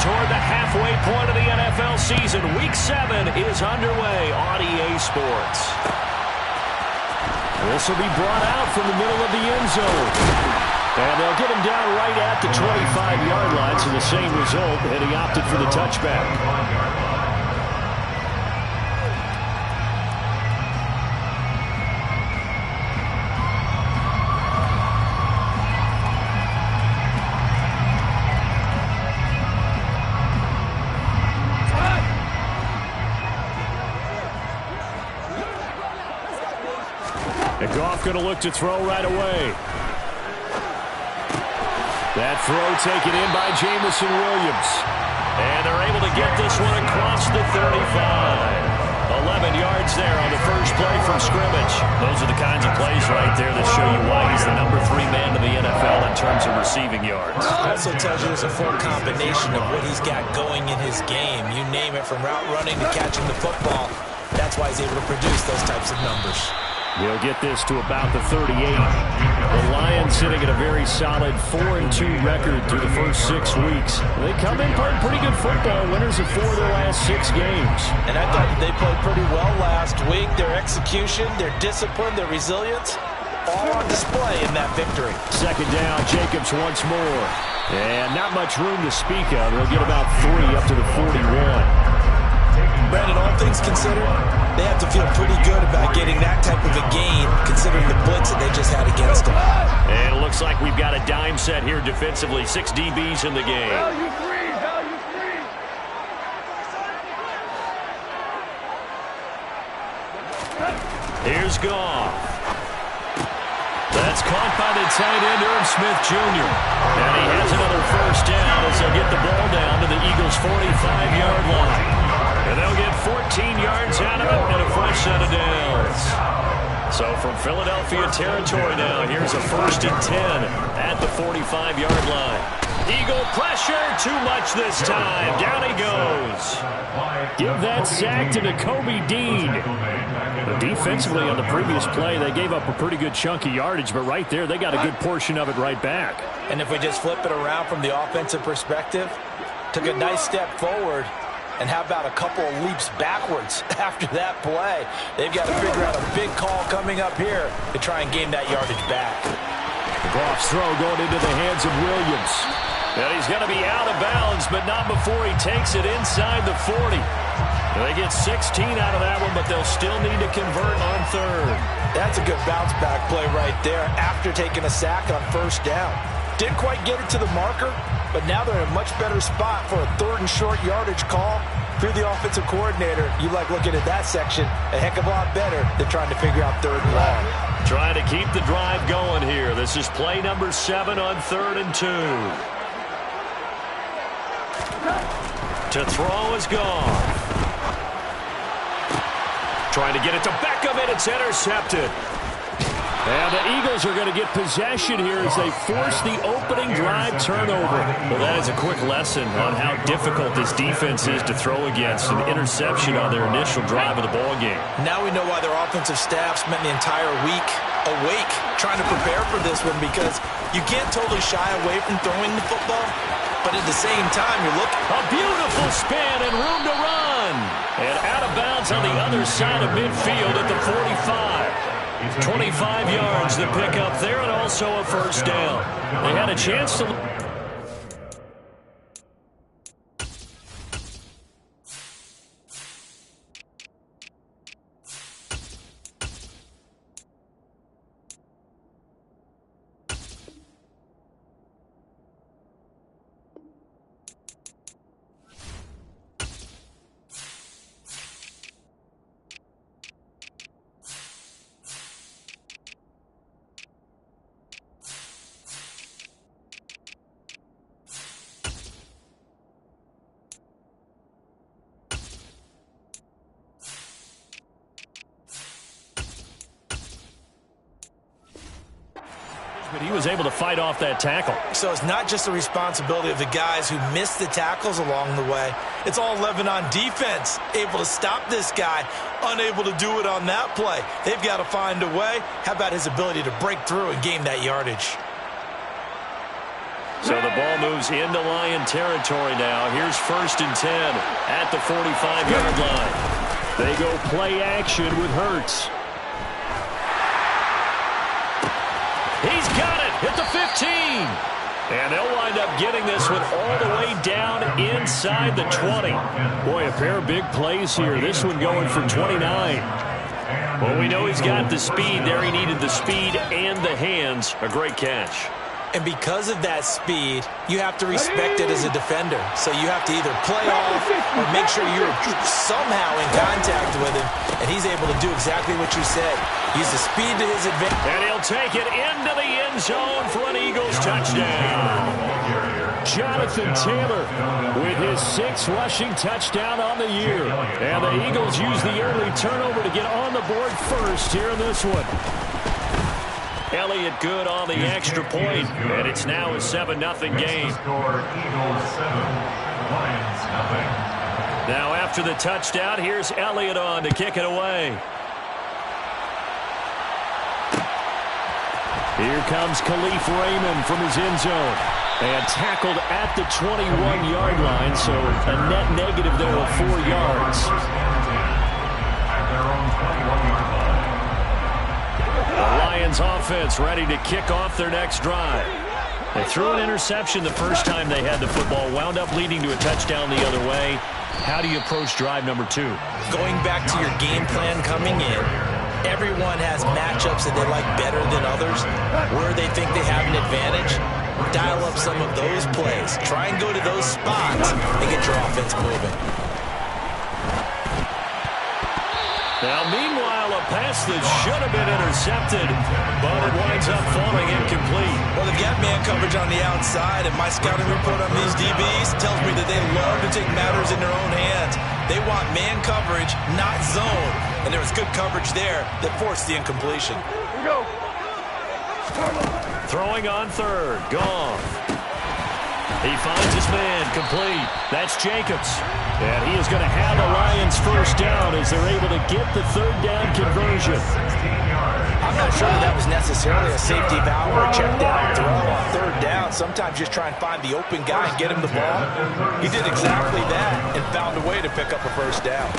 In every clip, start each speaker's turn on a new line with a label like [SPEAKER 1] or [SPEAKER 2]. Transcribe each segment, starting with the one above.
[SPEAKER 1] toward the halfway point of the NFL season. Week 7 is underway on EA Sports. This will be brought out from the middle of the end zone. And they'll get him down right at the 25-yard line, so the same result, and he opted for the touchback. And Goff going to look to throw right away. That throw taken in by Jameson Williams. And they're able to get this one across the 35. 11 yards there on the first play from scrimmage. Those are the kinds of plays right there that show you why he's the number 3 man in the NFL in terms of receiving yards.
[SPEAKER 2] Also tells you there's a full combination of what he's got going in his game. You name it, from route running to catching the football. That's why he's able to produce those types of numbers.
[SPEAKER 1] He'll get this to about the 38. The Lions sitting at a very solid 4-2 record through the first 6 weeks. They come in playing pretty good football, winners of 4 of their last 6 games.
[SPEAKER 2] And I thought that they played pretty well last week. Their execution, their discipline, their resilience, all on display in that victory. Second
[SPEAKER 1] down, Jacobs once more. And not much room to speak of. They'll get about 3 up to the 41.
[SPEAKER 2] Brandon, all things considered, they have to feel pretty good about getting that type of a gain, considering the blitz that they just had against them.
[SPEAKER 1] And it looks like we've got a dime set here defensively. 6 DBs in the game.
[SPEAKER 3] Value free, value free.
[SPEAKER 1] Here's Goff. That's caught by the tight end, Irv Smith Jr. And he has another first down as they'll get the ball down to the Eagles' 45-yard line. And they'll get 14 yards out of it and a fresh set of downs. So from Philadelphia territory now, here's a 1st and 10 at the 45-yard line. Eagle pressure, too much this time. Down he goes. Give that sack to Nakobe Dean. But defensively on the previous play, they gave up a pretty good chunk of yardage, but right there, they got a good portion of it right back.
[SPEAKER 2] And if we just flip it around from the offensive perspective, took a nice step forward, and how about a couple of leaps backwards after that play? They've got to figure out a big call coming up here to try and gain that yardage back.
[SPEAKER 1] Goff's throw going into the hands of Williams. And he's going to be out of bounds, but not before he takes it inside the 40. They get 16 out of that one, but they'll still need to convert on 3rd.
[SPEAKER 2] That's a good bounce-back play right there after taking a sack on 1st down. Didn't quite get it to the marker, but now they're in a much better spot for a 3rd and short yardage call through the offensive coordinator. You like looking at that section a heck of a lot better than trying to figure out 3rd and long.
[SPEAKER 1] Trying to keep the drive going here. This is play number 7 on 3rd and 2. To throw is gone. Trying to get it to Beckham, and it's intercepted. And the Eagles are going to get possession here as they force the opening drive turnover. Well, that is a quick lesson on how difficult this defense is to throw against. An interception on their initial drive of the ballgame.
[SPEAKER 2] Now we know why their offensive staff spent the entire week awake trying to prepare for this one, because you can't totally shy away from throwing the football, but at the same time, you're looking.
[SPEAKER 1] A beautiful spin and room to run. And out of bounds on the other side of midfield at the 45. 25 yards to pick up there, and also a 1st down. They had a chance to... But he was able to fight off that tackle.
[SPEAKER 2] So it's not just the responsibility of the guys who missed the tackles along the way. It's all 11 on defense, able to stop this guy, unable to do it on that play. They've got to find a way. How about his ability to break through and gain that yardage?
[SPEAKER 1] So the ball moves into Lion territory now. Here's 1st and 10 at the 45-yard line. They go play action with Hurts. He's got it at the 15. And they'll wind up getting this one all the way down inside the 20. Boy, a pair of big plays here. This one going for 29. Well, we know he's got the speed there. He needed the speed and the hands. A great catch.
[SPEAKER 2] And because of that speed, you have to respect it as a defender. So you have to either play off or make sure you're somehow in contact with him. And he's able to do exactly what you said. Use the speed to his advantage.
[SPEAKER 1] And he'll take it into the end zone for an Eagles touchdown. Jonathan Taylor with his 6th rushing touchdown on the year. And the Eagles use the early turnover to get on the board first here in this one. Elliott good on the extra point, and it's now a 7-0 game. Now after the touchdown, here's Elliott on to kick it away. Here comes Khalif Raymond from his end zone. And tackled at the 21-yard line, so a net negative there of 4 yards. The Lions offense ready to kick off their next drive. They threw an interception the first time they had the football, wound up leading to a touchdown the other way. How do you approach drive number 2?
[SPEAKER 2] Going back to your game plan coming in, everyone has matchups that they like better than others, where they think they have an advantage. Dial up some of those plays. Try and go to those spots and get your offense moving.
[SPEAKER 1] Now, meanwhile, a pass that should have been intercepted, but it winds up falling incomplete.
[SPEAKER 2] Well, they've got man coverage on the outside, and my scouting report on these DBs tells me that they love to take matters in their own hands. They want man coverage, not zone. And there was good coverage there that forced the incompletion.
[SPEAKER 3] Here we go.
[SPEAKER 1] Throwing on 3rd. Goff. He finds his man, complete. That's Jacobs. And he is going to have the Lions first down as they're able to get the 3rd down conversion.
[SPEAKER 2] I'm not sure that was necessarily a safety valve or a check down throw on 3rd down. Sometimes just try and find the open guy and get him the ball. He did exactly that and found a way to pick up a first down.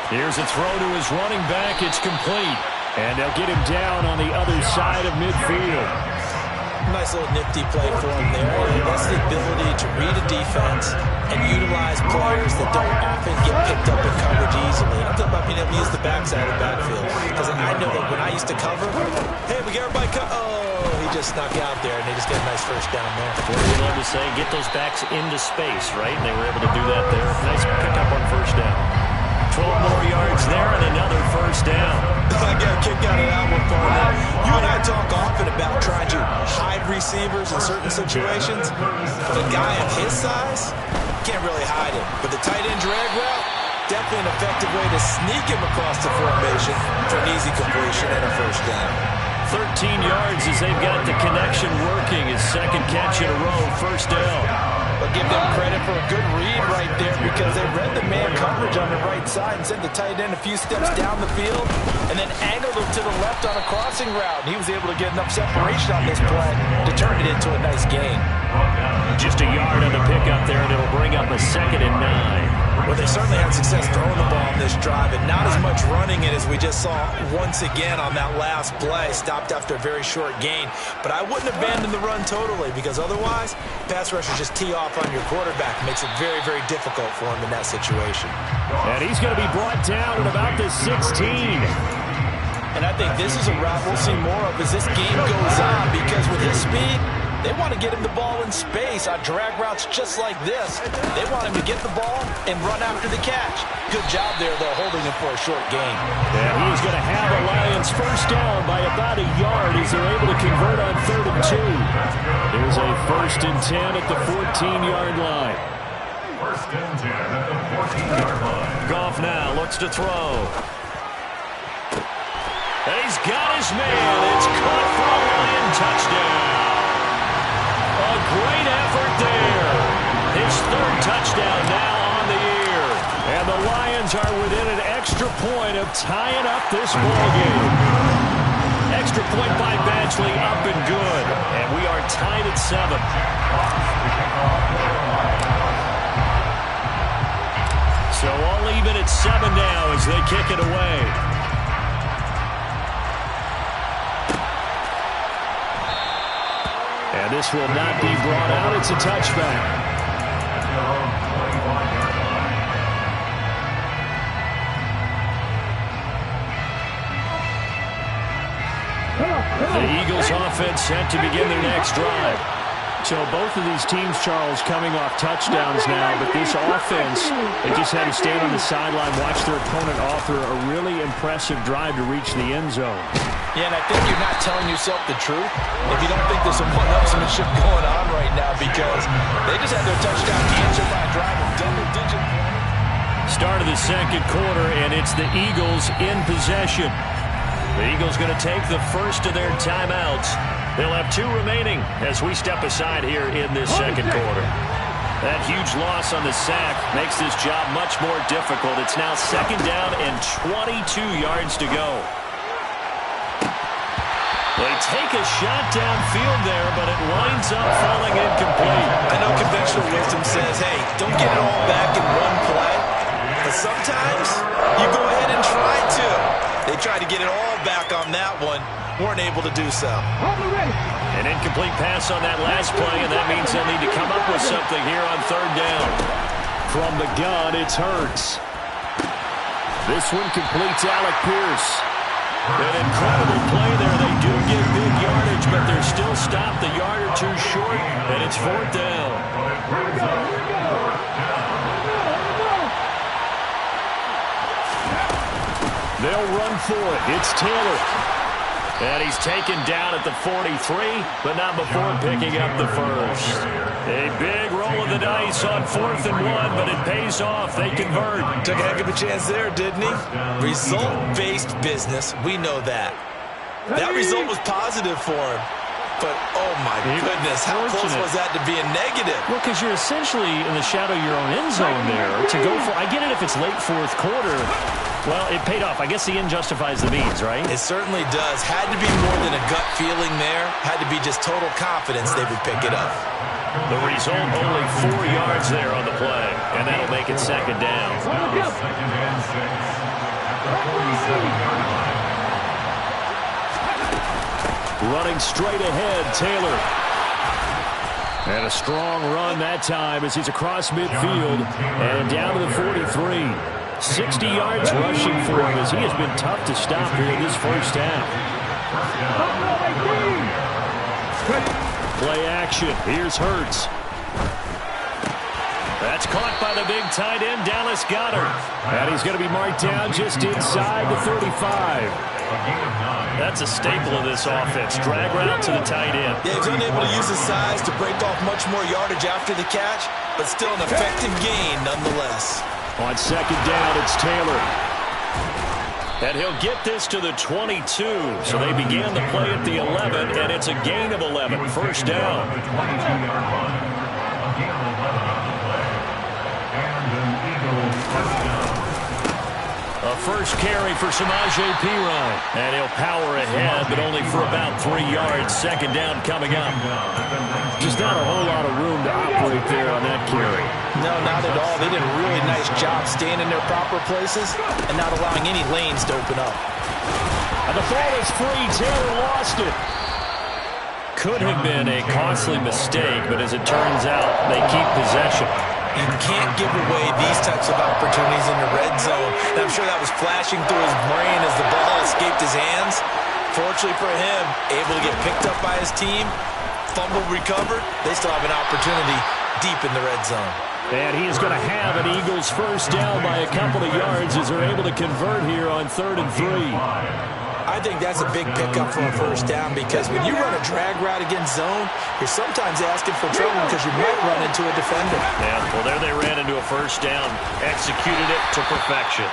[SPEAKER 1] Here's a throw to his running back. It's complete. And they'll get him down on the other side of midfield.
[SPEAKER 2] Nice little nifty play for him there. That's the ability to read a defense and utilize players that don't often get picked up in coverage easily. I'm talking about being able to use the backside of the backfield. Because I know that when I used to cover, hey, we got everybody he just snuck out there, and they just get a nice first down there.
[SPEAKER 1] What do we love to say? Get those backs into space, right? And they were able to do that there. Nice pickup on first down. 12 more yards there and another first down.
[SPEAKER 2] I got a kick out of that one, partner. You and I talk often about trying to hide receivers in certain situations. But a guy of his size can't really hide him. But the tight end drag route, definitely an effective way to sneak him across the formation for an easy completion and a first down.
[SPEAKER 1] 13 yards as they've got the connection working. His 2nd catch in a row, first down.
[SPEAKER 2] But give them credit for a good read right there because they read the man coverage on the right side and sent the tight end a few steps down the field and then angled him to the left on a crossing route. And he was able to get enough separation on this play to turn it into a nice gain.
[SPEAKER 1] Just a yard on the pickup there, and it'll bring up a 2nd and 9.
[SPEAKER 2] Well, they certainly had success throwing the ball on this drive, and not as much running it as we just saw once again on that last play. Stopped after a very short gain. But I wouldn't abandon the run totally because otherwise, pass rushers just tee off on your quarterback. Makes it very, very difficult for him in that situation.
[SPEAKER 1] And he's going to be brought down at about the 16.
[SPEAKER 2] And I think this is a route we'll see more of as this game goes on because with his speed, they want to get him the ball in space on drag routes just like this. They want him to get the ball and run after the catch. Good job there, though, holding him for a short gain.
[SPEAKER 1] And he's going to have the Lions first down by about a yard as they're able to convert on 3rd and 2. There's a 1st and 10 at the 14-yard line.
[SPEAKER 4] 1st and 10 at the 14-yard line.
[SPEAKER 1] Goff now looks to throw. And he's got his man. It's caught for a Lion touchdown. A great effort there. His 3rd touchdown now on the year. And the Lions are within an extra point of tying up this ballgame. Extra point by Badgley, up and good. And we are tied at 7. So all even at 7 now as they kick it away. And this will not be brought out. It's a touchback. The Eagles offense set to begin their next drive. So both of these teams, Charles, coming off touchdowns now, but this offense, they just had to stand on the sideline, watch their opponent author a really impressive drive to reach the end zone.
[SPEAKER 2] Yeah, and I think you're not telling yourself the truth if you don't think there's some one-upsmanship going on right now, because they just had their touchdown answered by a drive of double-digit.
[SPEAKER 1] Start of the second quarter, and it's the Eagles in possession. The Eagles going to take the first of their timeouts. They'll have 2 remaining as we step aside here in this second quarter. That huge loss on the sack makes this job much more difficult. It's now second down and 22 yards to go. They take a shot downfield there, but it winds up falling incomplete.
[SPEAKER 2] I know conventional wisdom says, hey, don't get it all back in one play. But sometimes you go ahead and try to. They tried to get it all back on that one. Weren't able to do so.
[SPEAKER 1] An incomplete pass on that last play, and that means they'll need to come up with something here on third down. From the gun, it's Hurts. This one completes Alec Pierce. An incredible play there. They do get big yardage, but they're still stopped a yard or 2 short, and it's fourth down. They'll run for it. It's Taylor. And he's taken down at the 43, but not before picking up the first. A big roll of the dice on 4th and 1, but it pays off. They convert.
[SPEAKER 2] Took a heck of a chance there, didn't he? Result-based business. We know that. That result was positive for him. But, oh my goodness, how close was that to being negative?
[SPEAKER 1] Well, because you're essentially in the shadow of your own end zone there. To go for, I get it if it's late fourth quarter. Well, it paid off. I guess the end justifies the means, right?
[SPEAKER 2] It certainly does. Had to be more than a gut feeling there. Had to be just total confidence they would pick it up.
[SPEAKER 1] The result, only 4 yards there on the play, and that'll make it second down. Running straight ahead, Taylor. And a strong run that time as he's across midfield and down to the 43. 60 yards rushing for him as he has been tough to stop here in this first half. Play action. Here's Hurts. That's caught by the big tight end, Dallas Goedert. And he's going to be marked down just inside the 35. That's a staple of this offense. Drag route to the tight end.
[SPEAKER 2] Yeah, he's unable to use his size to break off much more yardage after the catch, but still an effective gain nonetheless.
[SPEAKER 1] On second down, it's Taylor. And he'll get this to the 22. So they began the play at the 11, and it's a gain of 11. First down. A first carry for Samaje Perine. And he'll power ahead, but only for about 3 yards. Second down coming up. Just not a whole lot of room to operate there on that carry.
[SPEAKER 2] No, not at all. They did a really nice job staying in their proper places and not allowing any lanes to open up.
[SPEAKER 1] And the ball is free. Taylor lost it. Could have been a costly mistake, but as it turns out, they keep possession.
[SPEAKER 2] You can't give away these types of opportunities in the red zone. And I'm sure that was flashing through his brain as the ball escaped his hands. Fortunately for him, able to get picked up by his team, fumble recovered. They still have an opportunity deep in the red zone.
[SPEAKER 1] And he is going to have an Eagles first down by a couple of yards as they're able to convert here on 3rd and 3.
[SPEAKER 2] I think that's a big pickup for a first down because when you run a drag route against zone, you're sometimes asking for trouble because you might run into a defender.
[SPEAKER 1] Yeah, well, there they ran into a first down, executed it to perfection.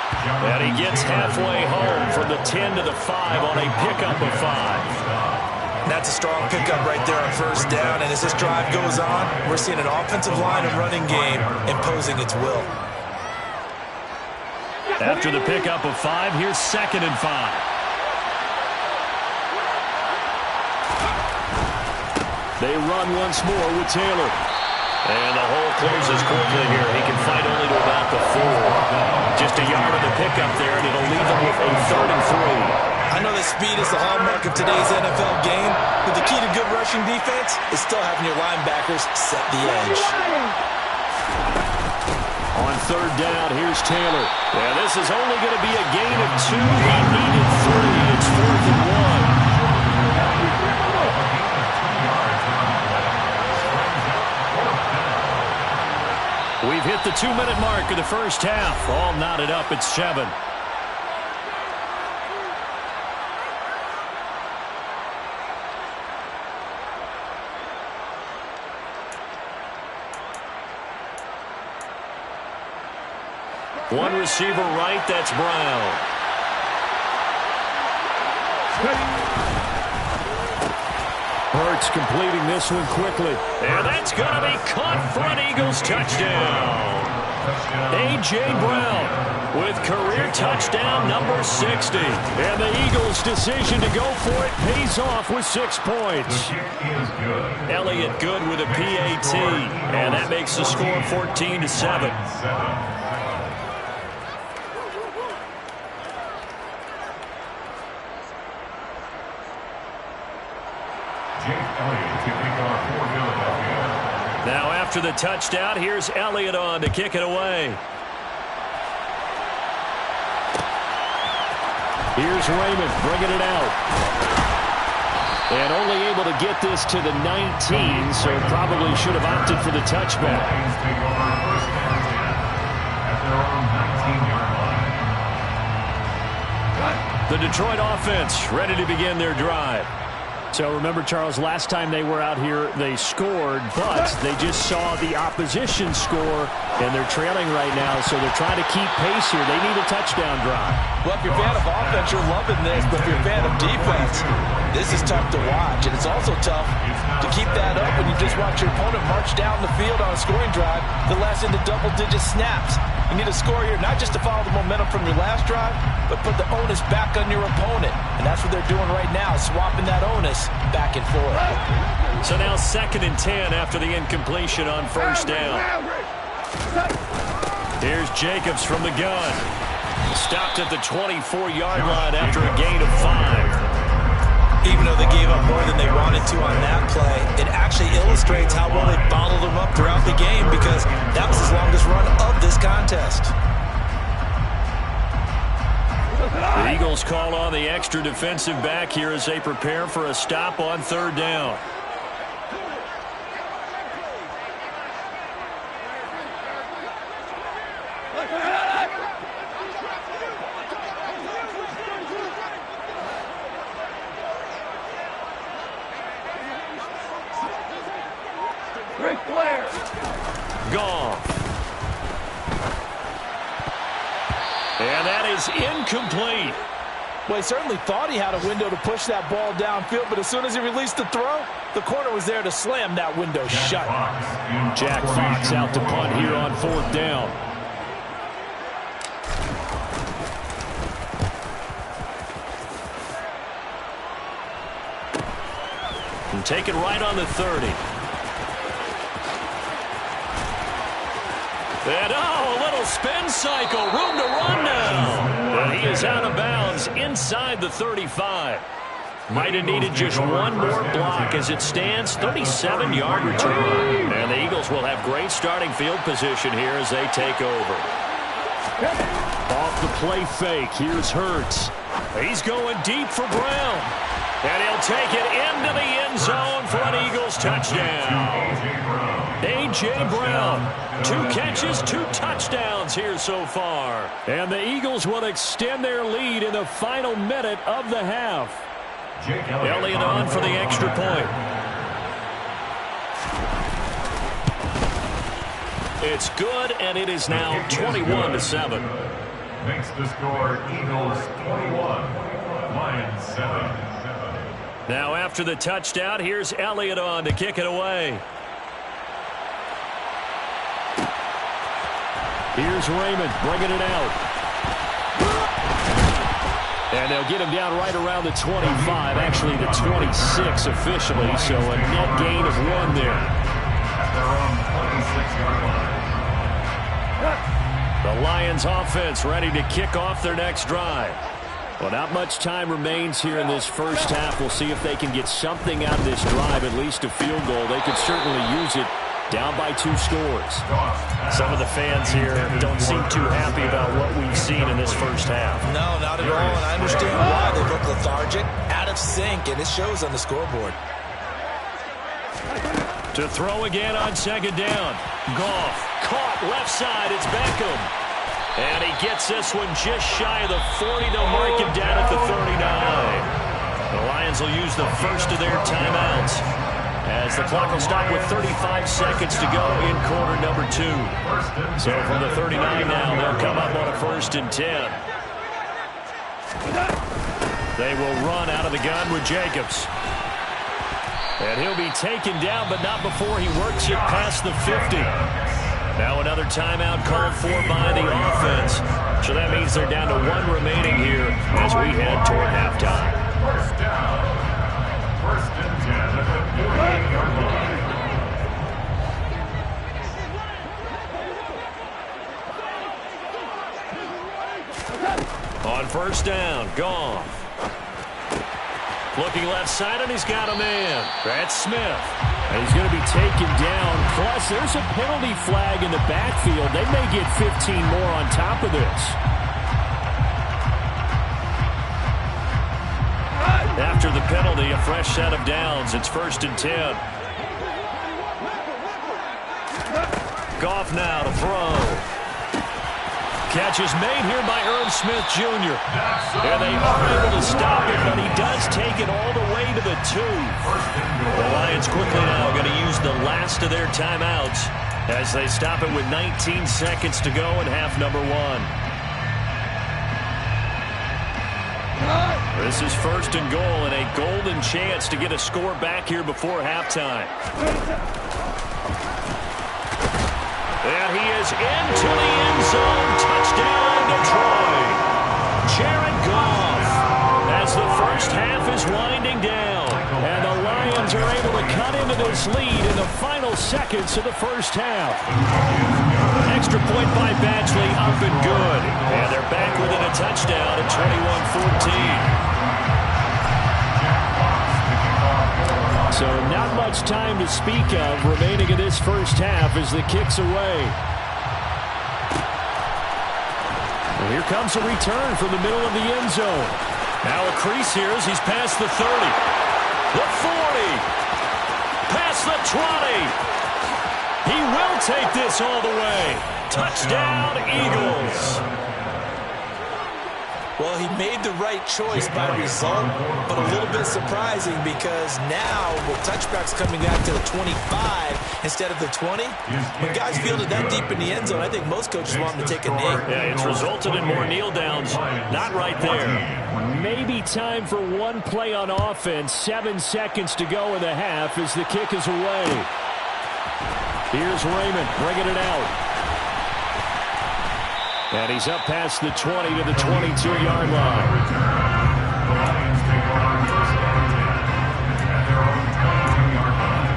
[SPEAKER 1] And he gets halfway home from the 10 to the 5 on a pickup of 5.
[SPEAKER 2] That's a strong pickup right there on first down, and as this drive goes on, we're seeing an offensive line and running game imposing its will.
[SPEAKER 1] After the pickup of 5, here's 2nd and 5. They run once more with Taylor. And the hole closes quickly here. He can fight only to about the 4. Just a yard of the pickup there, and it'll leave him with a 3rd and 3.
[SPEAKER 2] I know that speed is the hallmark of today's NFL game, but the key to good rushing defense is still having your linebackers set the edge.
[SPEAKER 1] On 3rd down, here's Taylor. Yeah, this is only going to be a gain of 2. He needed 3. It's 4th and 1. We've hit the 2-minute mark of the first half. All knotted up at 7. One receiver right, that's Brown. Hurts completing this one quickly. And that's going to be caught for an Eagles touchdown. A.J. Brown with career touchdown number 60. And the Eagles' decision to go for it pays off with 6 points. Elliott good with a PAT. And that makes the score 14-7. Now after the touchdown, here's Elliott on to kick it away. Here's Raymond bringing it out. And only able to get this to the 19, so probably should have opted for the touchback. The Detroit offense ready to begin their drive. So remember, Charles, last time they were out here, they scored, but they just saw the opposition score, and they're trailing right now, so they're trying to keep pace here. They need a touchdown drive.
[SPEAKER 2] Well, if you're a fan of offense, you're loving this, but if you're a fan of defense, this is tough to watch, and it's also tough to keep that up when you just watch your opponent march down the field on a scoring drive that lasts into double-digit snaps. You need a score here, not just to follow the momentum from your last drive, but put the onus back on your opponent. And that's what they're doing right now, swapping that onus back and forth.
[SPEAKER 1] So now 2nd and 10 after the incompletion on 1st down. Here's Jacobs from the gun. Stopped at the 24-yard line after a gain of 5.
[SPEAKER 2] Even though they gave up more than they wanted to on that play, it actually illustrates how well they bottled them up throughout the game, because that was his longest run of this contest.
[SPEAKER 1] The Eagles call on the extra defensive back here as they prepare for a stop on 3rd down. Goff. And that is incomplete.
[SPEAKER 2] Well, he certainly thought he had a window to push that ball downfield, but as soon as he released the throw, the corner was there to slam that window shut.
[SPEAKER 1] Jack Fox out to punt here on 4th down. And take it right on the 30. And a little spin cycle, room to run now. And he is out of bounds inside the 35. Might have needed just one more block as it stands, 37-yard return. And the Eagles will have great starting field position here as they take over. Off the play fake, here's Hurts. He's going deep for Brown. And he'll take it into the end zone for an Eagles touchdown. A.J. Brown, 2 catches, 2 touchdowns here so far. And the Eagles will extend their lead in the final minute of the half. Elliott on for the extra point. It's good, and it is now 21-7.
[SPEAKER 4] Makes the score Eagles 21, Lions 7.
[SPEAKER 1] Now after the touchdown, here's Elliott on to kick it away. Here's Raymond bringing it out. And they'll get him down right around the 25, actually the 26 officially, so a net gain of 1 there.
[SPEAKER 4] At their own 26-yard line.
[SPEAKER 1] The Lions offense ready to kick off their next drive. Well, not much time remains here in this first half. We'll see if they can get something out of this drive, at least a field goal. They could certainly use it. Down by 2 scores.
[SPEAKER 5] Some of the fans here don't seem too happy about what we've seen in this first half.
[SPEAKER 2] No, not at all, and I understand why. They look lethargic, out of sync, and it shows on the scoreboard.
[SPEAKER 1] To throw again on second down. Goff caught left side. It's Beckham. And he gets this one just shy of the 40. They'll mark him down at the 39. The Lions will use the first of their timeouts, as the clock will stop with 35 seconds to go in quarter number 2. So from the 39 now, they'll come up on a 1st and 10. They will run out of the gun with Jacobs. And he'll be taken down, but not before he works it past the 50. Now another timeout called for by the offense. So that means they're down to 1 remaining here as we head toward halftime.
[SPEAKER 4] First down. 1st and 10 at the 48-yard line.
[SPEAKER 1] On 1st down, Goff. Looking left side, and he's got a man. That's Smith. And he's going to be taken down. Plus, there's a penalty flag in the backfield. They may get 15 more on top of this. After the penalty, a fresh set of downs. It's 1st and 10. Goff now to throw. Catch is made here by Irv Smith Jr. And they are able to stop it, but he does take it all the way to the 2. The Lions quickly now going to use the last of their timeouts as they stop it with 19 seconds to go in half number 1. This is 1st and goal and a golden chance to get a score back here before halftime. And he is into the end zone. Touchdown, Detroit. Jared Goff, as the first half is winding down. And the Lions are able to cut into this lead in the final seconds of the first half. Extra point by Badgley, up and good. And they're back within a touchdown at 21-14. So not much time to speak of remaining in this first half as the kick's away. And here comes a return from the middle of the end zone. Now a crease here as he's past the 30. The 40. Past the 20. He will take this all the way. Touchdown, Eagles.
[SPEAKER 2] Well, he made the right choice by result, but a little bit surprising because now with touchbacks coming back to the 25 instead of the 20, when guys fielded that deep in the end zone, I think most coaches want them to take a knee.
[SPEAKER 1] Yeah, it's resulted in more kneel downs. Not right there. Maybe time for one play on offense. 7 seconds to go in the half as the kick is away. Here's Raymond bringing it out. And he's up past the 20 to the 22-yard line.
[SPEAKER 4] The Lions take on 1st and 10 at their own 22-yard line.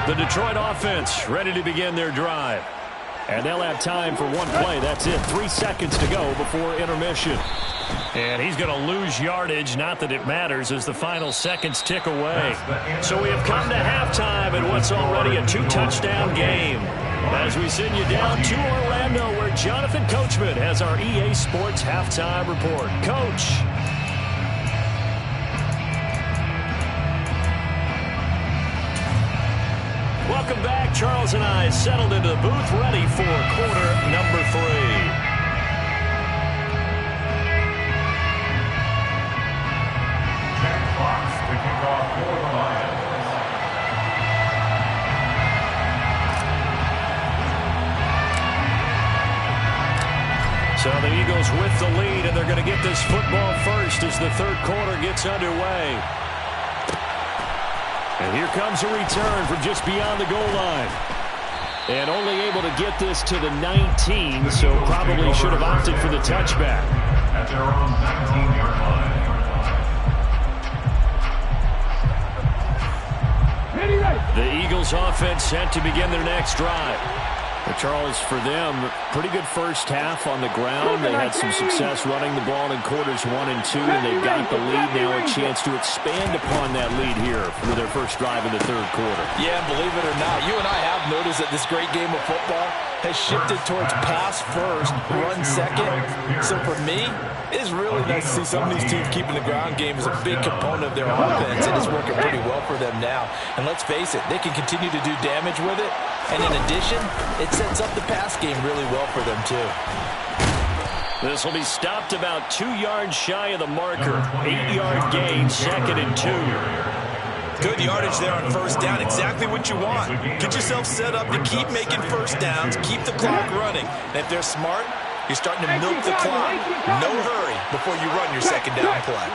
[SPEAKER 1] The Detroit offense ready to begin their drive. And they'll have time for one play. That's it. 3 seconds to go before intermission. And he's going to lose yardage. Not that it matters as the final seconds tick away. So we have come to halftime in what's already a 2-touchdown game. As we send you down to Orlando, where Jonathan Coachman has our EA Sports halftime report. Coach. Welcome back. Charles and I settled into the booth, ready for quarter number 3.
[SPEAKER 4] Jack Fox to kick off for the Lions.
[SPEAKER 1] Eagles with the lead, and they're going to get this football first as the third quarter gets underway. And here comes a return from just beyond the goal line. And only able to get this to the 19, so probably should have opted for the touchback.
[SPEAKER 4] At their own 19-yard line.
[SPEAKER 1] The Eagles offense set to begin their next drive. Charles, for them, pretty good first half on the ground. They had some success running the ball in quarters 1 and 2, and they've got the lead now, a chance to expand upon that lead here for their first drive in the third quarter.
[SPEAKER 2] Yeah, believe it or not, you and I have noticed that this great game of football has shifted towards pass first, run second. So for me, it's really nice to see some of these teams keeping the ground game as a big component of their offense, and it's working pretty well for them now. And let's face it, they can continue to do damage with it. And in addition, it sets up the pass game really well for them, too.
[SPEAKER 1] This will be stopped about 2 yards shy of the marker. 8-yard gain, 2nd and 2.
[SPEAKER 2] Good yardage there on first down. Exactly what you want. Get yourself set up to keep making first downs, keep the clock running. And if they're smart, you're starting to milk the clock. No hurry before you run your second down play.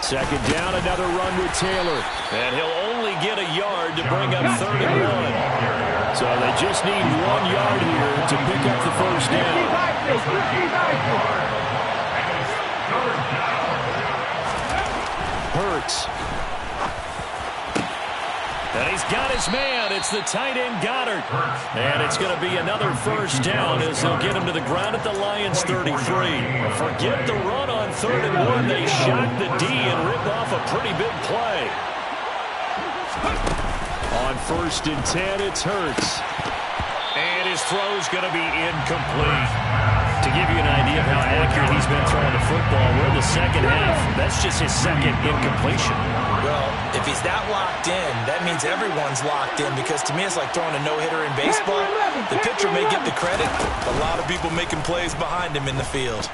[SPEAKER 1] Second down, another run with Taylor. And he'll only get a yard to bring up 31. So they just need 1 yard here to pick up the first down. Hurts. And he's got his man. It's the tight end, Goddard. And it's going to be another first down as they'll get him to the ground at the Lions' 33. Forget the run on 3rd and 1. They shock the D and rip off a pretty big play. On 1st and 10, it's Hurts. And his throw's going to be incomplete. To give you an idea of how accurate he's been throwing the football, we're in the second half. That's just his second incompletion.
[SPEAKER 2] Well, if he's that locked in, that means everyone's locked in, because to me it's like throwing a no-hitter in baseball. The pitcher may get the credit, a lot of people making plays behind him in the field.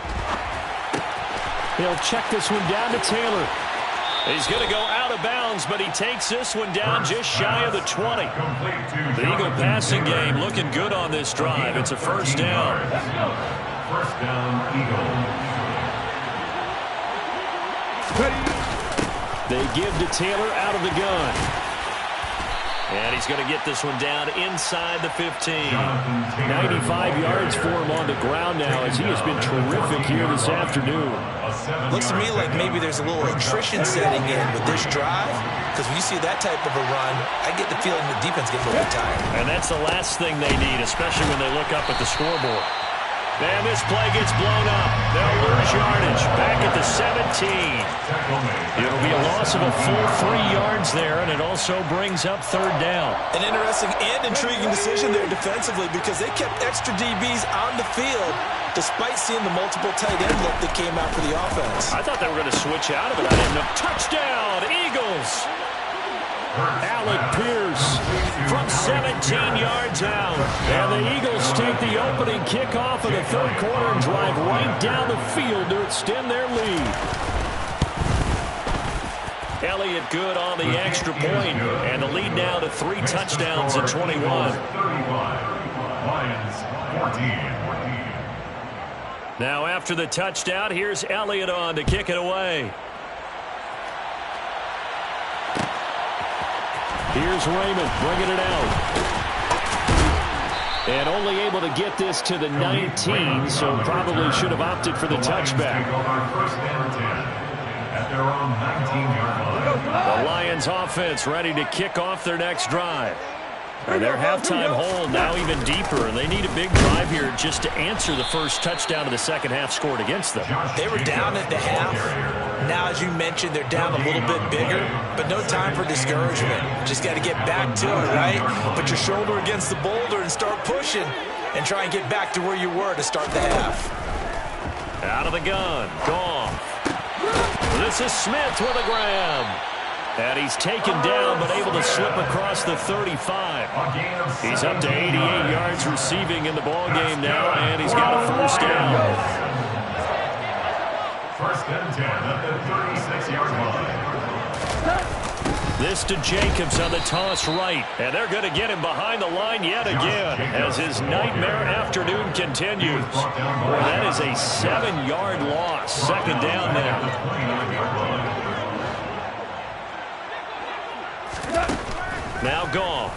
[SPEAKER 1] He'll check this one down to Taylor. He's going to go out of bounds, but he takes this one down just shy of the 20. The Eagle passing game looking good on this drive. It's a first down.
[SPEAKER 4] First down, Eagles.
[SPEAKER 1] They give to Taylor out of the gun. And he's going to get this one down inside the 15. 95 yards for him on the ground now, as he has been terrific here this afternoon.
[SPEAKER 2] Looks to me like maybe there's a little attrition setting in with this drive, because when you see that type of a run, I get the feeling the defense gets a little bit tired.
[SPEAKER 1] And that's the last thing they need, especially when they look up at the scoreboard. And this play gets blown up. They'll lose yardage. Back at the 17. It'll be a loss of a full 3 yards there, and it also brings up 3rd down.
[SPEAKER 2] An interesting and intriguing decision there defensively, because they kept extra DBs on the field despite seeing the multiple tight end look that came out for the offense.
[SPEAKER 1] I thought they were going to switch out of it. I didn't know. Touchdown, Eagles! Alec Pierce from 17 yards out. And the Eagles take the opening kickoff of the third quarter and drive right down the field to extend their lead. Elliott good on the extra point, and the lead now to 3 touchdowns at 21. Now after the touchdown, here's Elliott on to kick it away. Here's Raymond bringing it out. And only able to get this to the 19, so probably should have opted for the touchback. The Lions offense ready to kick off their next drive. And their halftime hold now even deeper, and they need a big drive here just to answer the first touchdown of the second half scored against them.
[SPEAKER 2] They were down at the half. Now, as you mentioned, they're down a little bit bigger, but no time for discouragement. Just got to get back to it, right? Put your shoulder against the boulder and start pushing, and try and get back to where you were to start the half.
[SPEAKER 1] Out of the gun, Goff. This is Smith with a grab. And he's taken down, but able to slip across the 35. He's up to 88 yards receiving in the ball game now, and he's got a first down.
[SPEAKER 4] First and 10 at the 36-yard line.
[SPEAKER 5] This to Jacobs on the toss right. And they're going to get him behind the line yet again as his nightmare afternoon continues. Boy, that is a 7-yard loss. Second down now. Now Goff.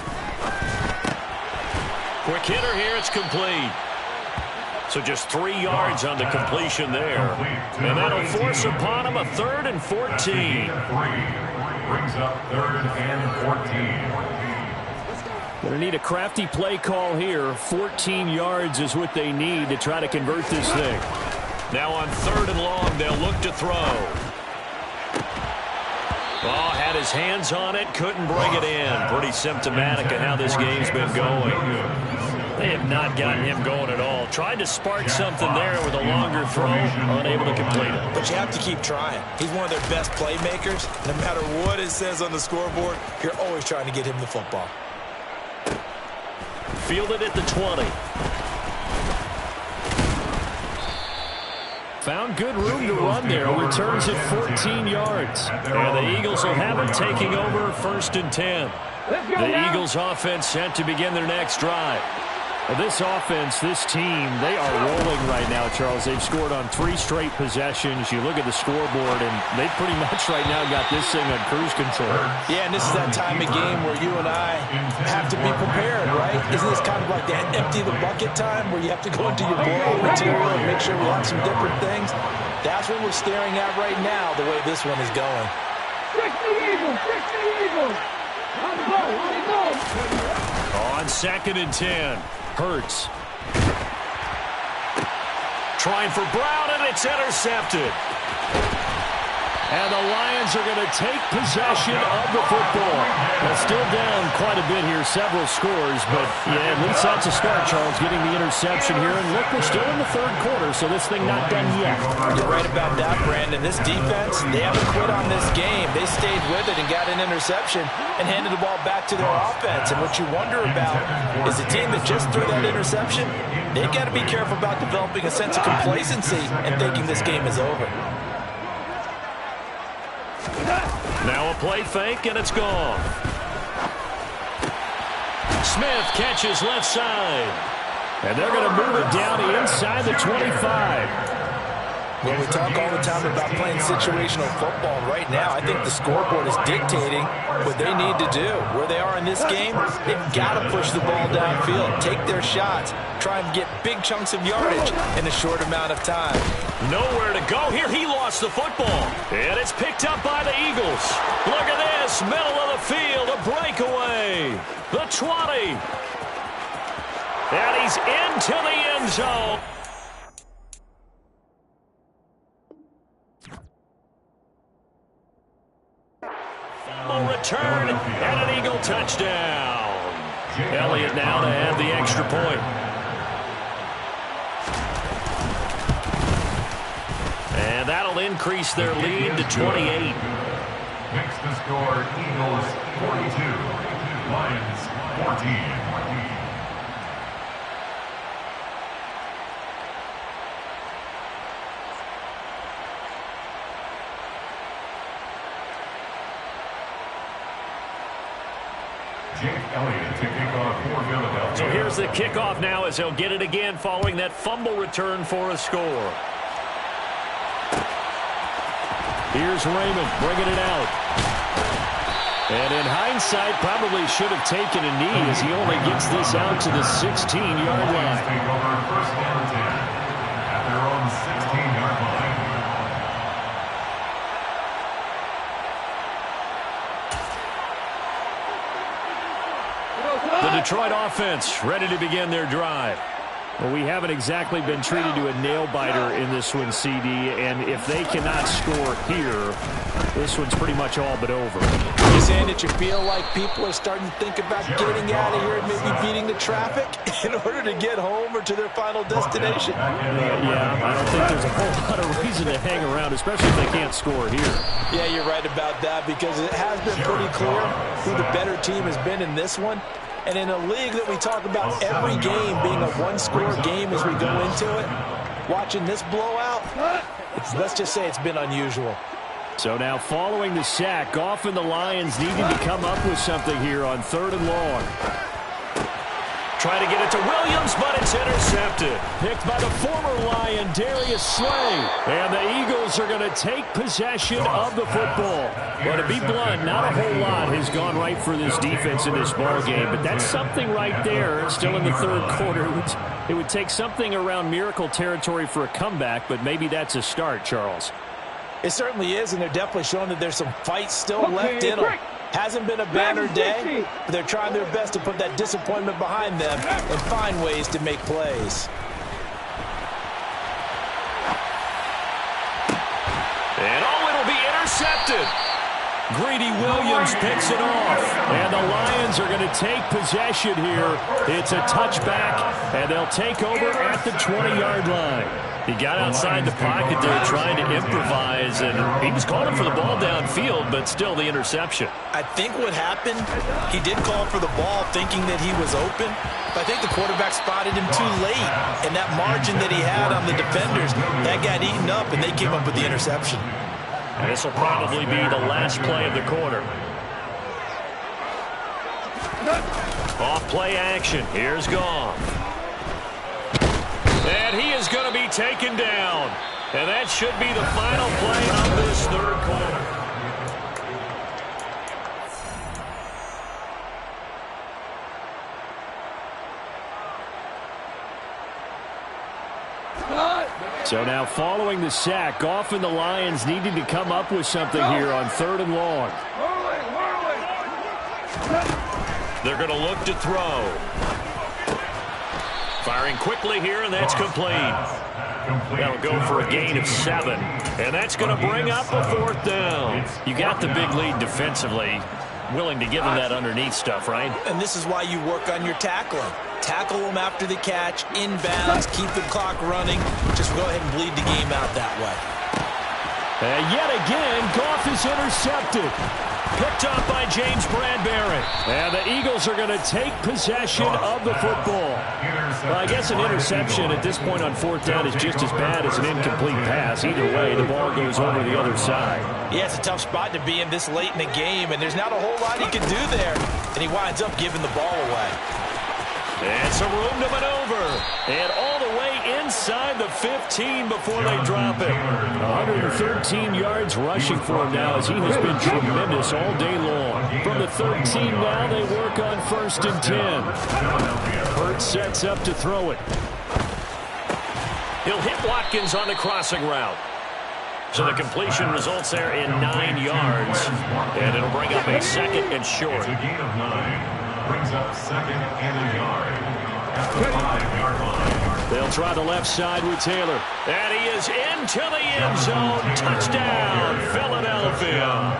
[SPEAKER 5] Quick hitter here. It's complete. So just 3 yards on the completion there. And that'll force upon him a 3rd and 14.
[SPEAKER 4] Brings up 3rd and 14.
[SPEAKER 5] Going to need a crafty play call here. 14 yards is what they need to try to convert this thing. Now on 3rd and long, they'll look to throw. Oh, had his hands on it, couldn't bring it in. Pretty symptomatic of how this game's been going. They have not gotten him going at all. Tried to spark something there with a longer throw, unable to complete it.
[SPEAKER 2] But you have to keep trying. He's one of their best playmakers. No matter what it says on the scoreboard, you're always trying to get him the football.
[SPEAKER 5] Fielded at the 20. Found good room to run there. Returns at 14 yards. And the Eagles will have it taking over 1st and 10. The Eagles offense set to begin their next drive. Well, this offense, this team, they are rolling right now, Charles. They've scored on 3 straight possessions. You look at the scoreboard, and they pretty much right now got this thing on cruise control.
[SPEAKER 2] Yeah, and this is that time of game where you and I have to be prepared, right? Isn't this kind of like that empty the bucket time where you have to go into your blowout material and make sure we have some different things? That's what we're staring at right now, the way this one is going.
[SPEAKER 3] 60 Eagles! 60 Eagles! On the go! On the go!
[SPEAKER 5] On 2nd and 10. Hurts. Trying for Brown, and it's intercepted. And the Lions are going to take possession of the football. Well, still down quite a bit here, several scores, but yeah, at least that's a start, Charles, getting the interception here. And look, we're still in the 3rd quarter, so this thing not done yet.
[SPEAKER 2] You're right about that, Brandon. This defense, they haven't quit on this game. They stayed with it and got an interception and handed the ball back to their offense. And what you wonder about is a team that just threw that interception, they've got to be careful about developing a sense of complacency and thinking this game is over.
[SPEAKER 5] Now a play fake, and it's gone. Smith catches left side. And they're going to move it down inside the 25.
[SPEAKER 2] Well, we talk all the time about playing situational football. Right now, I think the scoreboard is dictating what they need to do. Where they are in this game, they've got to push the ball downfield, take their shots, try and get big chunks of yardage in a short amount of time.
[SPEAKER 5] Nowhere to go here. He lost the football. And it's picked up by the Eagles. Look at this. Middle of the field. A breakaway. The 20. And he's into the end zone. Return and an Eagle touchdown. Elliott now to add the extra point. And that'll increase their lead to 28.
[SPEAKER 4] Makes the score Eagles 42, Lions 14. Jake Elliott to kick off for Philadelphia.
[SPEAKER 5] So here's the kickoff now as he'll get it again following that fumble return for a score. Here's Raymond bringing it out. And in hindsight, probably should have taken a knee as he only gets this out to the 16-yard line.
[SPEAKER 4] Take over 1st and 10 at their own 16-yard line.
[SPEAKER 5] The Detroit offense ready to begin their drive. Well, we haven't exactly been treated to a nail-biter in this one, CD, and if they cannot score here, this one's pretty much all but over.
[SPEAKER 2] You're saying that you feel like people are starting to think about getting out of here and maybe beating the traffic in order to get home or to their final destination?
[SPEAKER 5] Yeah, I don't think there's a whole lot of reason to hang around, especially if they can't score here.
[SPEAKER 2] Yeah, you're right about that because it has been pretty clear who the better team has been in this one. And in a league that we talk about every game being a one-score game as we go into it, watching this blowout, let's just say it's been unusual.
[SPEAKER 5] So now following the sack, Goff and the Lions needing to come up with something here on 3rd and long.
[SPEAKER 1] Trying to get it to Williams, but it's intercepted.
[SPEAKER 5] Picked by the former Lion, Darius Slay. And the Eagles are going to take possession of the football. But to be blunt, not a whole lot has gone right for this defense in this ball game. But that's something right there, still in the 3rd quarter. It would take something around miracle territory for a comeback, but maybe that's a start, Charles.
[SPEAKER 2] It certainly is, and they're definitely showing that there's some fight still left in them. Hasn't been a banner day, but they're trying their best to put that disappointment behind them and find ways to make plays.
[SPEAKER 1] And it'll be intercepted.
[SPEAKER 5] Greedy Williams picks it off. And the Lions are going to take possession here. It's a touchback, and they'll take over at the 20-yard line.
[SPEAKER 1] He got outside the pocket there trying to improvise, and he was calling for the ball downfield, but still the interception.
[SPEAKER 2] I think what happened, he did call for the ball thinking that he was open, but I think the quarterback spotted him too late, and that margin that he had on the defenders, that got eaten up, and they came up with the interception.
[SPEAKER 1] And this will probably be the last play of the quarter. Off play action. Here's Goff. And he is going to be taken down. And that should be the final play of this 3rd quarter.
[SPEAKER 5] So now following the sack, Goff and the Lions needing to come up with something here on 3rd and long.
[SPEAKER 1] They're going to look to throw. Firing quickly here, and that's complete. That'll go for a gain of 7. And that's going to bring up a 4th down. You got the big lead defensively. Willing to give them that underneath stuff, right?
[SPEAKER 2] And this is why you work on your tackling. Tackle them after the catch, inbounds, keep the clock running. Just go ahead and bleed the game out that way.
[SPEAKER 5] And yet again, Goff is intercepted.
[SPEAKER 1] Picked up by James Bradbury.
[SPEAKER 5] And the Eagles are going to take possession of the football. Well, I guess an interception at this point on 4th down is just as bad as an incomplete pass. Either way, the ball goes over the other side.
[SPEAKER 2] Yeah, it's a tough spot to be in this late in the game, and there's not a whole lot he can do there. And he winds up giving the ball away.
[SPEAKER 1] And some room to maneuver. And all the way inside the 15 before they drop it.
[SPEAKER 5] 113 yards rushing for him now as he has been tremendous all day long. From the 13 now, they work on 1st and 10. Hurts sets up to throw it.
[SPEAKER 1] He'll hit Watkins on the crossing route. So the completion results there in 9 yards. And it'll bring up a 2nd and short.
[SPEAKER 4] It's a gain of 9. Brings up 2nd and a yard at the 5-yard line.
[SPEAKER 5] They'll try the left side with Taylor.
[SPEAKER 1] And he is into the end zone. Touchdown, Philadelphia.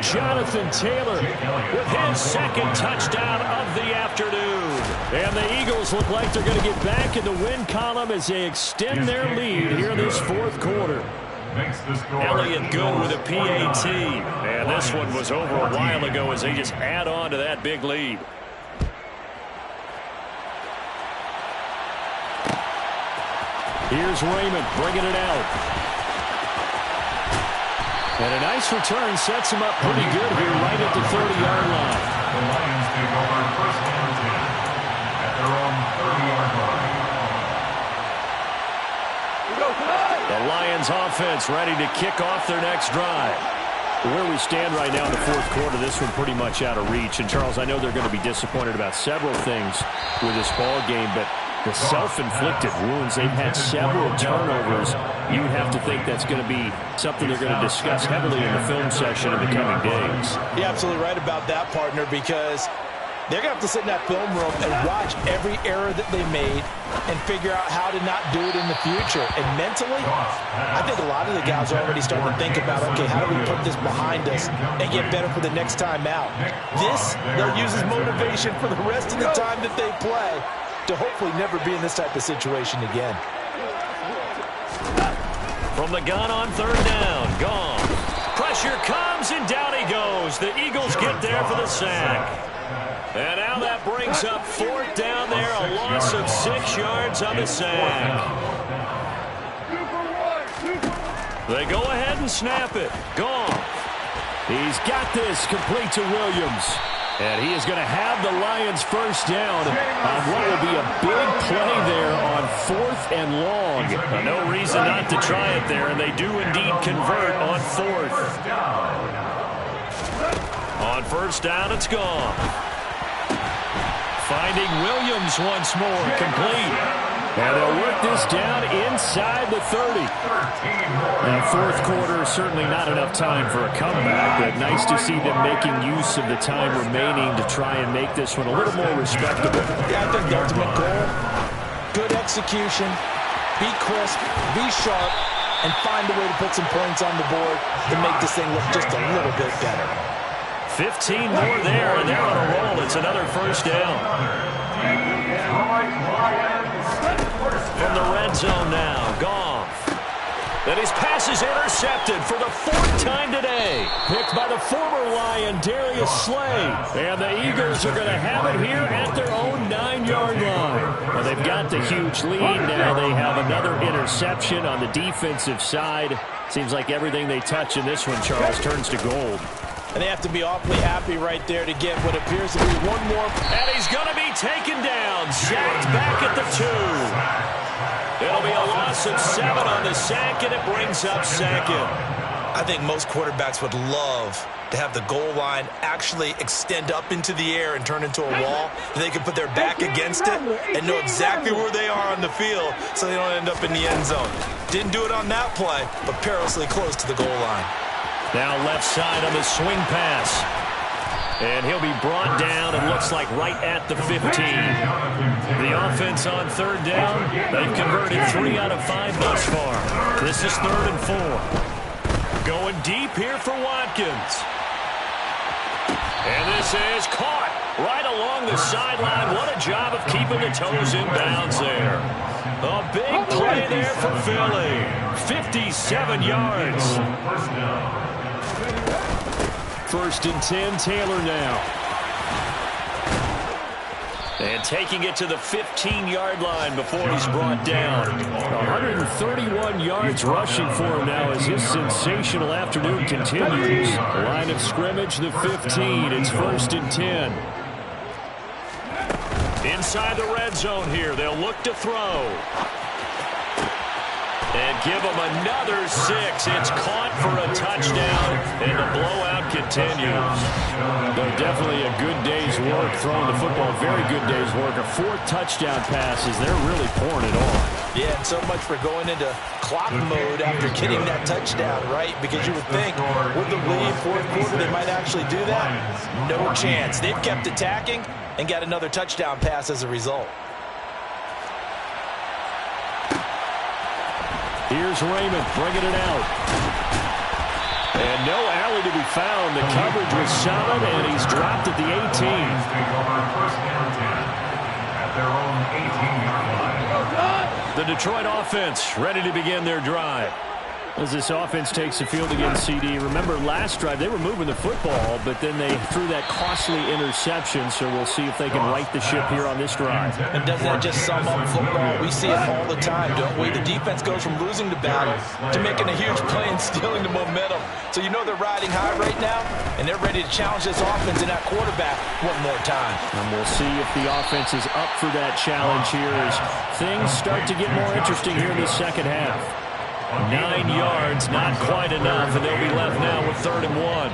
[SPEAKER 5] Jonathan Taylor
[SPEAKER 1] with his 2nd touchdown of the afternoon.
[SPEAKER 5] And the Eagles look like they're going to get back in the win column as they extend their lead here in this 4th quarter.
[SPEAKER 1] Elliott good with a PAT. And this one was over a while ago as they just add on to that big lead.
[SPEAKER 5] Here's Raymond bringing it out. And a nice return sets him up pretty good here right at the 30-yard line.
[SPEAKER 4] The Lions take over 1st and 10 at their own 30-yard line.
[SPEAKER 1] The Lions offense ready to kick off their next drive.
[SPEAKER 5] Where we stand right now in the 4th quarter, this one pretty much out of reach. And, Charles, I know they're going to be disappointed about several things with this ball game, but the self-inflicted wounds, they've had several turnovers. You have to think that's going to be something they're going to discuss heavily in the film session in the coming days.
[SPEAKER 2] You're absolutely right about that, partner, because they're going to have to sit in that film room and watch every error that they made and figure out how to not do it in the future. And mentally, I think a lot of the guys are already starting to think about, okay, how do we put this behind us and get better for the next time out? This, they'll use as motivation for the rest of the time that they play to hopefully never be in this type of situation again.
[SPEAKER 1] From the gun on 3rd down, Goff. Pressure comes and down he goes. The Eagles get there for the sack. And now that brings up 4th down there, a loss of 6 yards on the sack.
[SPEAKER 5] They go ahead and snap it. Gone. He's got this complete to Williams. And he is going to have the Lions first down on what will be a big play there on 4th and long. No reason not to try it there, and they do indeed convert on 4th. On first down, it's gone. Finding Williams once more, complete. And they'll work this down inside the 30. Now, 4th quarter, certainly not enough time for a comeback, but nice to see them making use of the time remaining to try and make this one a little more respectable.
[SPEAKER 2] Yeah, I think the ultimate goal, good execution, be crisp, be sharp, and find a way to put some points on the board to make this thing look just a little bit better.
[SPEAKER 5] 15 more there, and they're on a roll. It's another first down. From the red zone now, Goff. And his pass is intercepted for the 4th time today. Picked by the former Lion, Darius Slay. And the Eagles are going to have it here at their own 9-yard line. Well, they've got the huge lead. Now they have another interception on the defensive side. Seems like everything they touch in this one, Charles, turns to gold.
[SPEAKER 2] And they have to be awfully happy right there to get what appears to be one more.
[SPEAKER 5] And he's going to be taken down. Sacked back at the 2. It'll be a loss of 7 on the sack, and it brings up 2nd.
[SPEAKER 2] I think most quarterbacks would love to have the goal line actually extend up into the air and turn into a wall. And they can put their back against it and know exactly where they are on the field so they don't end up in the end zone. Didn't do it on that play, but perilously close to the goal line.
[SPEAKER 5] Now left side on the swing pass. And he'll be brought down, it looks like, right at the 15. The offense on 3rd down, they've converted 3 out of 5 thus far. This is 3rd and 4. Going deep here for Watkins. And this is caught right along the sideline. What a job of keeping the toes in bounds there. A big play there for Philly. 57 yards. 1st and 10, Taylor now. And taking it to the 15-yard line before he's brought down. 131 yards rushing for him now as his sensational afternoon continues. Line of scrimmage, the 15. It's 1st and 10. Inside the red zone here. They'll look to throw. And give them another 6. It's caught for a touchdown, and the blowout continues. But definitely a good day's work throwing the football. Very good day's work. A 4th touchdown passes. They're really pouring it on.
[SPEAKER 2] Yeah, and so much for going into clock mode after getting that touchdown, right? Because you would think with the lead, 4th quarter, they might actually do that. No chance. They've kept attacking and got another touchdown pass as a result.
[SPEAKER 5] Here's Raymond bringing it out. And no alley to be found. The coverage was solid, and he's dropped at the 18. The Detroit offense ready to begin their drive. As this offense takes the field against CD. Remember, last drive, they were moving the football, but then they threw that costly interception, so we'll see if they can right the ship here on this drive.
[SPEAKER 2] And doesn't that just sum up football? We see it all the time, don't we? The defense goes from losing the battle to making a huge play and stealing the momentum. So you know they're riding high right now, and they're ready to challenge this offense and that quarterback one more time.
[SPEAKER 5] And we'll see if the offense is up for that challenge here as things start to get more interesting here in the second half. 9 yards, not quite enough, and they'll be left now with 3rd and 1.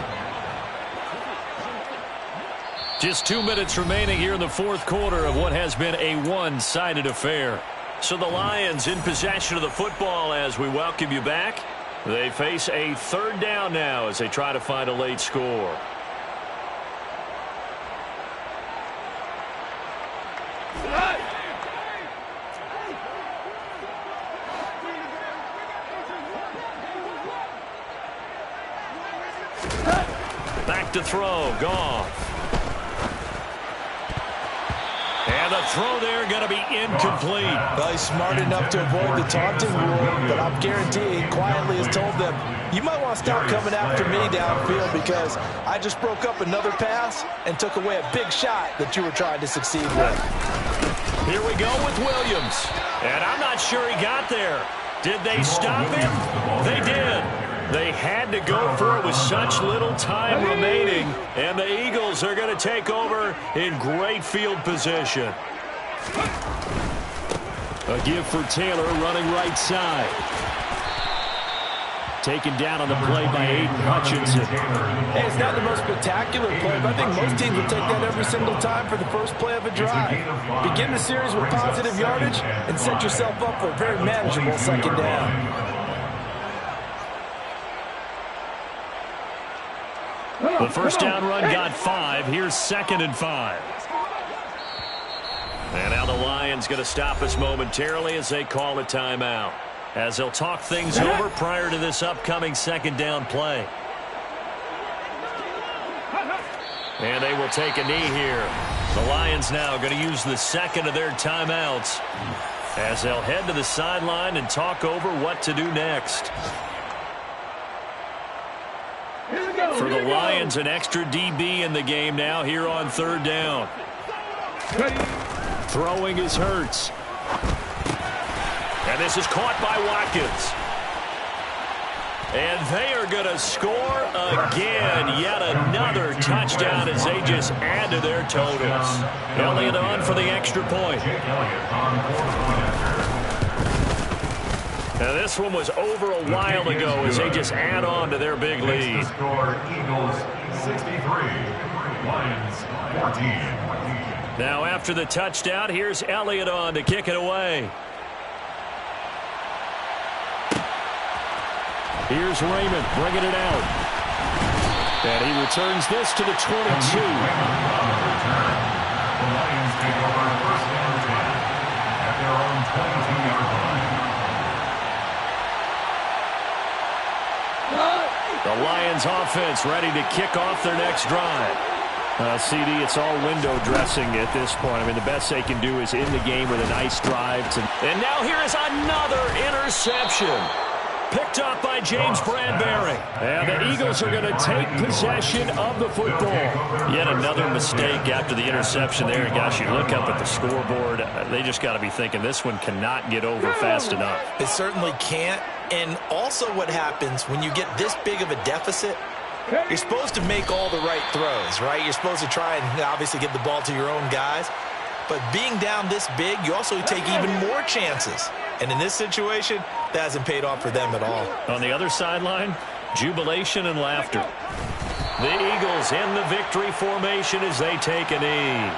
[SPEAKER 5] Just 2 minutes remaining here in the 4th quarter of what has been a one-sided affair. So the Lions in possession of the football as we welcome you back. They face a 3rd down now as they try to find a late score. Back to throw, Goff. And the throw there going to be incomplete.
[SPEAKER 2] Well, he's smart enough to avoid the taunting rule, but I'm guaranteeing he quietly has told them, you might want to stop coming after me downfield because I just broke up another pass and took away a big shot that you were trying to succeed with.
[SPEAKER 5] Here we go with Williams. And I'm not sure he got there. Did they stop him? They did. They had to go for it with such little time remaining, and the Eagles are going to take over in great field position. A give for Taylor running right side. Taken down on the play by Aiden Hutchinson.
[SPEAKER 2] Hey, it's not the most spectacular play, but I think most teams will take that every single time for the first play of a drive. Begin the series with positive yardage and set yourself up for a very manageable second down.
[SPEAKER 5] The first down run got 5. Here's 2nd and 5. And now the Lions going to stop us momentarily as they call a timeout, as they'll talk things over prior to this upcoming second down play. And they will take a knee here. The Lions now going to use the second of their timeouts as they'll head to the sideline and talk over what to do next. For the Lions, an extra DB in the game now here on 3rd down. Throwing is Hurts. And this is caught by Watkins. And they are going to score again. Yet another touchdown as they just add to their totals. Elliott on for the extra point. Now this one was over a while ago as they just add on to their big lead.
[SPEAKER 4] Eagles 63, Lions 14.
[SPEAKER 5] Now after the touchdown, here's Elliott on to kick it away. Here's Raymond bringing it out. And he returns this to the 22.
[SPEAKER 4] The Lions take over first down 10 at their own 22-yard line.
[SPEAKER 5] The Lions offense ready to kick off their next drive. CD, it's all window dressing at this point. I mean, the best they can do is in the game with a nice drive. And now here is another interception. Picked up by James Bradbury. And the Eagles are going to take possession of the football. Yet another mistake after the interception there. And gosh, you look up at the scoreboard, they just got to be thinking this one cannot get over fast enough.
[SPEAKER 2] It certainly can't. And also what happens when you get this big of a deficit, you're supposed to make all the right throws, right? You're supposed to try and obviously get the ball to your own guys. But being down this big, you also take even more chances. And in this situation, that hasn't paid off for them at all.
[SPEAKER 5] On the other sideline, jubilation and laughter. The Eagles in the victory formation as they take a knee.